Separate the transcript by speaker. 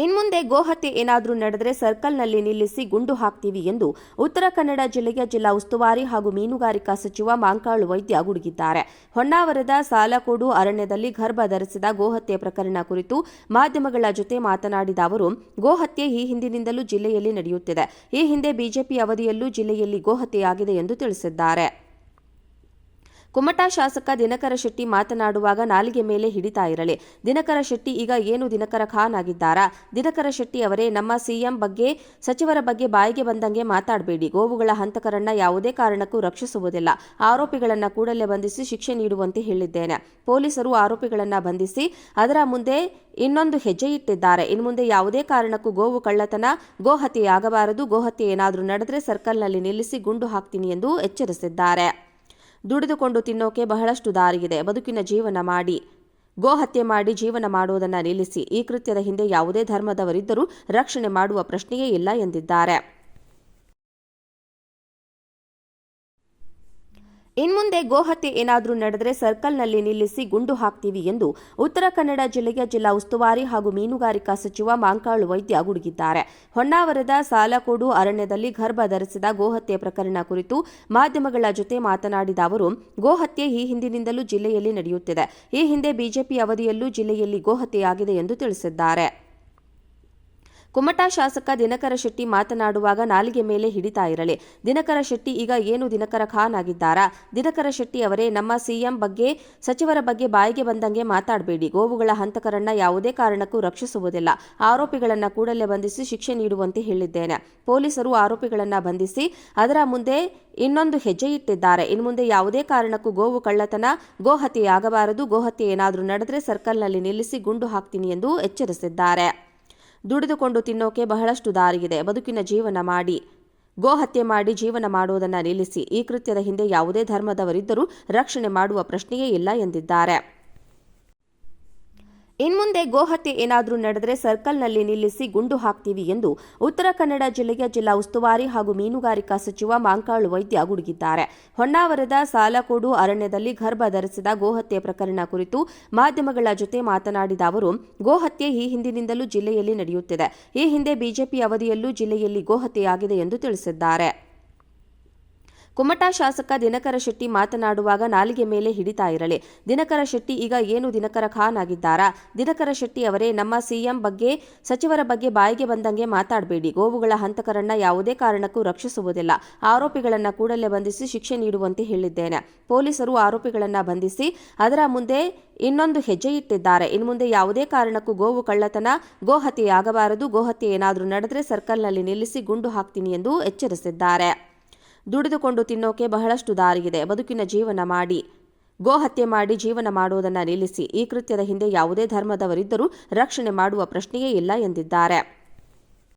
Speaker 1: ಇನ್ಮುಂದೆ ಗೋಹತ್ಯೆ ಏನಾದರೂ ನಡೆದರೆ ಸರ್ಕಲ್ನಲ್ಲಿ ನಿಲ್ಲಿಸಿ ಗುಂಡು ಹಾಕ್ತೀವಿ ಎಂದು ಉತ್ತರ ಕನ್ನಡ ಜಿಲ್ಲೆಯ ಜಿಲ್ಲಾ ಉಸ್ತುವಾರಿ ಹಾಗೂ ಮೀನುಗಾರಿಕಾ ಸಚಿವ ಮಾಂಕಾಳು ವೈದ್ಯ ಗುಡುಗಿದ್ದಾರೆ. ಹೊನ್ನಾವರದ ಸಾಲಕೋಡು ಅರಣ್ಯದಲ್ಲಿ ಗರ್ಭ ಧರಿಸಿದ ಗೋಹತ್ಯೆ ಪ್ರಕರಣ ಕುರಿತು ಮಾಧ್ಯಮಗಳ ಜೊತೆ ಮಾತನಾಡಿದ ಅವರು, ಗೋಹತ್ಯೆ ಈ ಹಿಂದಿನಿಂದಲೂ ಜಿಲ್ಲೆಯಲ್ಲಿ ನಡೆಯುತ್ತಿದೆ. ಈ ಹಿಂದೆ ಬಿಜೆಪಿ ಅವಧಿಯಲ್ಲೂ ಜಿಲ್ಲೆಯಲ್ಲಿ ಗೋಹತ್ಯೆಯಾಗಿದೆ ಎಂದು ತಿಳಿಸಿದ್ದಾರೆ. ಕುಮಟಾ ಶಾಸಕ ದಿನಕರ ಶೆಟ್ಟಿ ಮಾತನಾಡುವಾಗ ನಾಲಿಗೆ ಮೇಲೆ ಹಿಡಿತಾ ಇರಲಿ. ದಿನಕರ ಶೆಟ್ಟಿ ಈಗ ಏನು ದಿನಕರ ಖಾನ್ ಆಗಿದ್ದಾರಾ? ದಿನಕರ ಶೆಟ್ಟಿ ಅವರೇ, ನಮ್ಮ ಸಿಎಂ ಬಗ್ಗೆ, ಸಚಿವರ ಬಗ್ಗೆ ಬಾಯಿಗೆ ಬಂದಂಗೆ ಮಾತಾಡಬೇಡಿ. ಗೋವುಗಳ ಹಂತಕರನ್ನ ಯಾವುದೇ ಕಾರಣಕ್ಕೂ ರಕ್ಷಿಸುವುದಿಲ್ಲ. ಆರೋಪಿಗಳನ್ನ ಕೂಡಲೇ ಬಂಧಿಸಿ ಶಿಕ್ಷೆ ನೀಡುವಂತೆ ಹೇಳಿದ್ದೇನೆ. ಪೊಲೀಸರು ಆರೋಪಿಗಳನ್ನ ಬಂಧಿಸಿ ಅದರ ಮುಂದೆ ಇನ್ನೊಂದು ಹೆಜ್ಜೆ ಇಟ್ಟಿದ್ದಾರೆ. ಇನ್ಮುಂದೆ ಯಾವುದೇ ಕಾರಣಕ್ಕೂ ಗೋವು ಕಳ್ಳತನ, ಗೋಹತ್ಯೆಯಾಗಬಾರದು. ಗೋಹತ್ಯೆ ಏನಾದರೂ ನಡೆದರೆ ಸರ್ಕಲ್ನಲ್ಲಿ ನಿಲ್ಲಿಸಿ ಗುಂಡು ಹಾಕ್ತೀನಿ ಎಂದು ಎಚ್ಚರಿಸಿದ್ದಾರೆ. ದುಡಿದುಕೊಂಡು ತಿನ್ನೋಕೆ ಬಹಳಷ್ಟು ದಾರಿಯಿದೆ. ಬದುಕಿನ ಜೀವನ ಮಾಡಿ, ಗೋಹತ್ಯೆ ಮಾಡಿ ಜೀವನ ಮಾಡೋದನ್ನ ನಿಲ್ಲಿಸಿ. ಈ ಕೃತ್ಯದ ಹಿಂದೆ ಯಾವುದೇ ಧರ್ಮದವರಿದ್ದರೂ ರಕ್ಷಣೆ ಮಾಡುವ ಪ್ರಶ್ನೆಯೇ ಇಲ್ಲ ಎಂದಿದ್ದಾರೆ. ಇನ್ಮುಂದೆ ಗೋಹತ್ಯೆ ಏನಾದರೂ ನಡೆದರೆ ಸರ್ಕಲ್ನಲ್ಲಿ ನಿಲ್ಲಿಸಿ ಗುಂಡು ಹಾಕ್ತೀವಿ ಎಂದು ಉತ್ತರ ಕನ್ನಡ ಜಿಲ್ಲೆಯ ಜಿಲ್ಲಾ ಉಸ್ತುವಾರಿ ಹಾಗೂ ಮೀನುಗಾರಿಕಾ ಸಚಿವ ಮಾಂಕಾಳು ವೈದ್ಯ ಗುಡುಗಿದ್ದಾರೆ. ಹೊನ್ನಾವರದ ಸಾಲಕೋಡು ಅರಣ್ಯದಲ್ಲಿ ಗರ್ಭ ಧರಿಸಿದ ಗೋಹತ್ಯೆ ಪ್ರಕರಣ ಕುರಿತು ಮಾಧ್ಯಮಗಳ ಜೊತೆ ಮಾತನಾಡಿದ ಅವರು, ಗೋಹತ್ಯೆ ಈ ಹಿಂದಿನಿಂದಲೂ ಜಿಲ್ಲೆಯಲ್ಲಿ ನಡೆಯುತ್ತಿದೆ. ಈ ಹಿಂದೆ ಬಿಜೆಪಿ ಅವಧಿಯಲ್ಲೂ ಜಿಲ್ಲೆಯಲ್ಲಿ ಗೋಹತ್ಯೆಯಾಗಿದೆ ಎಂದು ತಿಳಿಸಿದ್ದಾರೆ. ಕುಮಟಾ ಶಾಸಕ ದಿನಕರ ಶೆಟ್ಟಿ ಮಾತನಾಡುವಾಗ ನಾಲಿಗೆ ಮೇಲೆ ಹಿಡಿತಾ ಇರಲಿ. ದಿನಕರ ಶೆಟ್ಟಿ ಈಗ ಏನು ದಿನಕರ ಖಾನ್ ಆಗಿದ್ದಾರಾ? ದಿನಕರ ಶೆಟ್ಟಿ ಅವರೇ, ನಮ್ಮ ಸಿಎಂ ಬಗ್ಗೆ, ಸಚಿವರ ಬಗ್ಗೆ ಬಾಯಿಗೆ ಬಂದಂಗೆ ಮಾತಾಡಬೇಡಿ. ಗೋವುಗಳ ಹಂತಕರನ್ನ ಯಾವುದೇ ಕಾರಣಕ್ಕೂ ರಕ್ಷಿಸುವುದಿಲ್ಲ. ಆರೋಪಿಗಳನ್ನ ಕೂಡಲೇ ಬಂಧಿಸಿ ಶಿಕ್ಷೆ ನೀಡುವಂತೆ ಹೇಳಿದ್ದೇನೆ. ಪೊಲೀಸರು ಆರೋಪಿಗಳನ್ನ ಬಂಧಿಸಿ ಅದರ ಮುಂದೆ ಇನ್ನೊಂದು ಹೆಜ್ಜೆ ಇಟ್ಟಿದ್ದಾರೆ. ಇನ್ಮುಂದೆ ಯಾವುದೇ ಕಾರಣಕ್ಕೂ ಗೋವು ಕಳ್ಳತನ, ಗೋಹತ್ಯೆಯಾಗಬಾರದು. ಗೋಹತ್ಯೆ ಏನಾದರೂ ನಡೆದರೆ ಸರ್ಕಲ್ನಲ್ಲಿ ನಿಲ್ಲಿಸಿ ಗುಂಡು ಹಾಕ್ತೀನಿ ಎಂದು ಎಚ್ಚರಿಸಿದ್ದಾರೆ. ದುಡಿದುಕೊಂಡು ತಿನ್ನೋಕೆ ಬಹಳಷ್ಟು ದಾರಿಯಿದೆ. ಬದುಕಿನ ಜೀವನ ಮಾಡಿ, ಗೋಹತ್ಯೆ ಮಾಡಿ ಜೀವನ ಮಾಡೋದನ್ನ ನಿಲ್ಲಿಸಿ. ಈ ಕೃತ್ಯದ ಹಿಂದೆ ಯಾವುದೇ ಧರ್ಮದವರಿದ್ದರೂ ರಕ್ಷಣೆ ಮಾಡುವ ಪ್ರಶ್ನೆಯೇ ಇಲ್ಲ ಎಂದಿದ್ದಾರೆ. ಇನ್ಮುಂದೆ ಗೋಹತ್ಯೆ ಏನಾದರೂ ನಡೆದರೆ ಸರ್ಕಲ್ನಲ್ಲಿ ನಿಲ್ಲಿಸಿ ಗುಂಡು ಹಾಕ್ತೀವಿ ಎಂದು ಉತ್ತರ ಕನ್ನಡ ಜಿಲ್ಲೆಯ ಜಿಲ್ಲಾ ಉಸ್ತುವಾರಿ ಹಾಗೂ ಮೀನುಗಾರಿಕಾ ಸಚಿವ ಮಾಂಕಾಳು ವೈದ್ಯ ಗುಡುಗಿದ್ದಾರೆ. ಹೊನ್ನಾವರದ ಸಾಲಕೋಡು ಅರಣ್ಯದಲ್ಲಿ ಗರ್ಭ ಧರಿಸಿದ ಗೋಹತ್ಯೆ ಪ್ರಕರಣ ಕುರಿತು ಮಾಧ್ಯಮಗಳ ಜೊತೆ ಮಾತನಾಡಿದ ಅವರು, ಗೋಹತ್ಯೆ ಈ ಹಿಂದಿನಿಂದಲೂ ಜಿಲ್ಲೆಯಲ್ಲಿ ನಡೆಯುತ್ತಿದೆ. ಈ ಹಿಂದೆ ಬಿಜೆಪಿ ಅವಧಿಯಲ್ಲೂ ಜಿಲ್ಲೆಯಲ್ಲಿ ಗೋಹತ್ಯೆಯಾಗಿದೆ ಎಂದು ತಿಳಿಸಿದ್ದಾರೆ. ಕುಮಟಾ ಶಾಸಕ ದಿನಕರ ಶೆಟ್ಟಿ ಮಾತನಾಡುವಾಗ ನಾಲಿಗೆ ಮೇಲೆ ಹಿಡಿತಾ ಇರಲಿ. ದಿನಕರ ಶೆಟ್ಟಿ ಈಗ ಏನು ದಿನಕರ ಖಾನ್ ಆಗಿದ್ದಾರಾ? ದಿನಕರ ಶೆಟ್ಟಿ ಅವರೇ, ನಮ್ಮ ಸಿಎಂ ಬಗ್ಗೆ, ಸಚಿವರ ಬಗ್ಗೆ ಬಾಯಿಗೆ ಬಂದಂಗೆ ಮಾತಾಡಬೇಡಿ. ಗೋವುಗಳ ಹಂತಕರನ್ನ ಯಾವುದೇ ಕಾರಣಕ್ಕೂ ರಕ್ಷಿಸುವುದಿಲ್ಲ. ಆರೋಪಿಗಳನ್ನ ಕೂಡಲೇ ಬಂಧಿಸಿ ಶಿಕ್ಷೆ ನೀಡುವಂತೆ ಹೇಳಿದ್ದೇನೆ. ಪೊಲೀಸರು ಆರೋಪಿಗಳನ್ನ ಬಂಧಿಸಿ ಅದರ ಮುಂದೆ ಇನ್ನೊಂದು ಹೆಜ್ಜೆ ಇಟ್ಟಿದ್ದಾರೆ. ಇನ್ಮುಂದೆ ಯಾವುದೇ ಕಾರಣಕ್ಕೂ ಗೋವು ಕಳ್ಳತನ, ಗೋಹತ್ಯೆಯಾಗಬಾರದು. ಗೋಹತ್ಯೆ ಏನಾದರೂ ನಡೆದರೆ ಸರ್ಕಲ್ನಲ್ಲಿ ನಿಲ್ಲಿಸಿ ಗುಂಡು ಹಾಕ್ತೀನಿ ಎಂದು ಎಚ್ಚರಿಸಿದ್ದಾರೆ. ದುಡಿದುಕೊಂಡು ತಿನ್ನೋಕೆ ಬಹಳಷ್ಟು ದಾರಿಯಿದೆ. ಬದುಕಿನ ಜೀವನ ಮಾಡಿ, ಗೋಹತ್ಯೆ ಮಾಡಿ ಜೀವನ ಮಾಡೋದನ್ನ ನಿಲ್ಲಿಸಿ. ಈ ಕೃತ್ಯದ ಹಿಂದೆ ಯಾವುದೇ ಧರ್ಮದವರಿದ್ದರೂ ರಕ್ಷಣೆ ಮಾಡುವ ಪ್ರಶ್ನೆಯೇ ಇಲ್ಲ ಎಂದಿದ್ದಾರೆ.